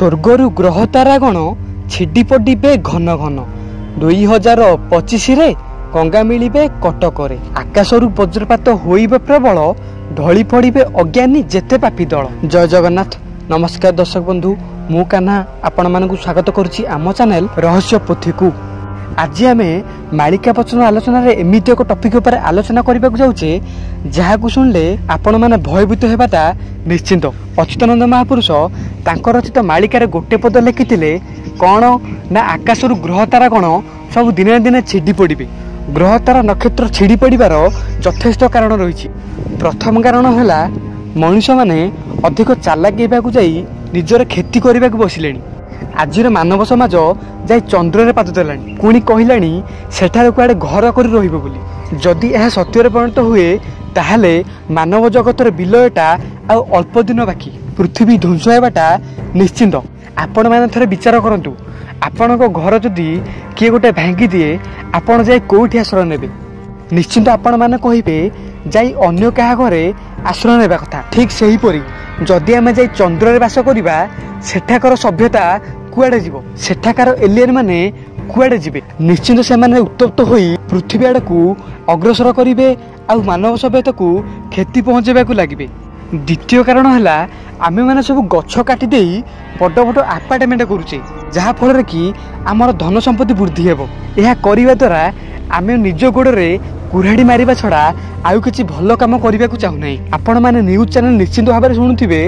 स्वर्गरु ग्रह तारागण छिडी पड़े घन घन 2025 गंगा मिलिबे कटकरे। आकाशरु वज्रपात होइबे प्रबल, ढली पड़े अज्ञानी जेते पापी दल। जय जगन्नाथ। नमस्कार दर्शक बंधु, मु कान्हा आपण मानकु स्वागत करुछि आम चैनल रहस्य पोथी को। आज आमे मालिका वचन आलोचना रे एमिति एक टॉपिक ऊपर आलोचना करबा को जाउछे जहाकु सुनले आपण माने भयभीत हेबाटा निश्चिंत। अच्युतानंद महापुरुष तांकर रचित मालिका रे गोटे पद लिखिथिले कोन ना आकाशरु ग्रह तारा गण सब दिने दिने छिडी पड़िबे। ग्रह तारा नक्षत्र छिडी पड़िबार यथेष्ट कारण रहिछि। प्रथम कारण हैला मनुष्य माने अधिक चालाक हेबाकु जाई निजर खेती करबाकु बसिलेनी। आजिर मानव समाज जाई चंद्र रे पाद देलानी, पुणी कहलानी सेठार कुआडे घर करी रहिबो बोली। जदि यह सत्यर परिणत हुए ताहले मानव जगतर विलयटा आ अल्प दिन बाकी, पृथ्वी ध्वंस हेबाटा निश्चिंत। आपण माने थरे विचार करंतु, आपणक घर जदि किए गोटे भांगी दिए आपण जाई कोठी आश्रय नेबे? निश्चिंत आपण माने कहिबे जाई अन्य कहा घरे आश्रय नेबा कथा। ठीक सेही परी जदि आमे जाई चंद्र रे वास करिबा, सेठाकर सभ्यता कुआडे जीवो, सेठाकार एलियन माने कुआडे जीवे? निश्चिंत से माने उत्तप्त होई पृथ्वी आड़कू अग्रसर करिवे आ मानव सभ्यता को क्षति पहुंचेबाकू लागिबे। द्वितीय कारण हैला आमे माने सब गछ काटी देई बड़ बड़ अपार्टमेंट करूचे, जहा फल कि आमर धन संपत्ति वृद्धि हेबो। यह करिवा द्वारा आमे निज गोड़े कुराड़ी मारिबा छड़ा आउ किछि भल काम करबा को चाहू नाही। आपण माने न्यूज चैनल निश्चिंत भाव में शुणुथिबे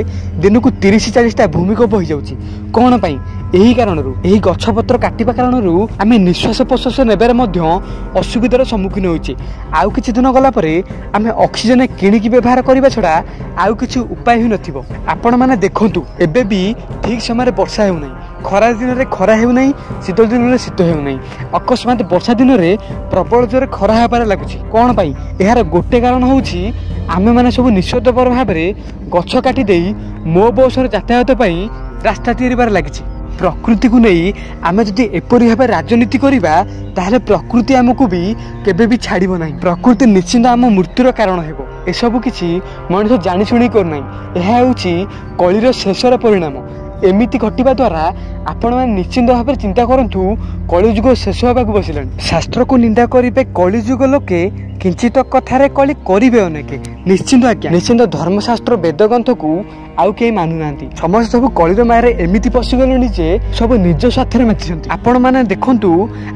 दिन को 30-40 भूमिकंप हो जाउची। कोन पई? एही कारणरू, एही गछपत्र काटिबा कारणरू आमे निश्वास प्रश्वास नेबार मध्य असुविधार सम्मुखीन होइछे। आउ किछि दिन गला परे आमे ऑक्सीजन किणिकी व्यवहार करबा छड़ा आउ किछि उपाय हि नथिबो। आपण माने देखंतु, एबे भी ठीक समय वर्षा हेउ नाही, खरा दिन रे खरा हेउ नाही, शीत दिन रे शीत हेउ नाही। अकस्मात वर्षा दिन रे प्रबल जोरे खरा हेबार लागुची। कोन पई? एहार गोटे कारण होउची आमे माने सब निश्चितपर भाव में गछ काटी देई मो बस यातायात पई रास्ता तैयार लागिची। प्रकृति को नहीं आमे जदि एपरी भाव राजनीति करिबा ताहले प्रकृति आमको भी केबे भी छाड़िबो नाही। प्रकृति निश्चिंत आम मृत्युर कारण हेबो। ए सब किछि मनुष्य जानि शुणी कर नाही। एहा होउची कलिर शेषर परिणाम। एमिति घटिबा द्वारा आपण माने निश्चिंत भाव चिंता करंतु, कलिजुग शेष होबाकू बसिलानी। शास्त्र को निंदा करिबे कलिजुग लोके, किंचित कथारे कली करिबे अनेके। निश्चिंत आज्ञा, निश्चिंत धर्मशास्त्र वेदग्रंथ को आउ के मानु नांती। समस्त सब कलिर मारे एमिति पसिगलेनी जे सब निज स्वार्थरे मातिसंती। आपण माने देखंतु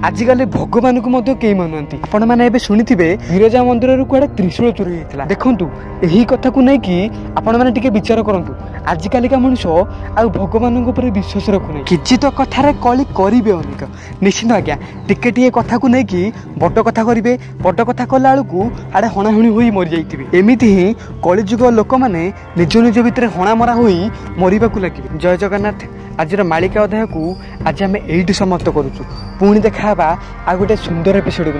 आजिकाली भगवान को मध्य केई मानंती। आपण माने एबे सुनिथिबे विरजा मंदिर रु कुआडे त्रिशूल चोरी हेतला। देखंतु एही कथा को नै कि आपण माने टिके विचार करंतु, आजिकाली का मनुष्य आ भगवान को ऊपर विश्वास रखु नै। किंचित कथारे कली करिबे अनेक। निश्चिंत आज्ञा, टिके टिके कथा को नै कि बड कथा करिबे, बड कथा कला आळकू आडे हणाहुणी होई मरि जाईथिबे। एमिति ही कलिजुग लोक माने निज निज भितरे हणामरा होई मरिबाकू लागिबे। जय जगन्नाथ। आजिर मालिका अध्याय को आज आमे एइठी समाप्त करूछु। पुणी देखा आ गोटे सुंदर एपिसोड।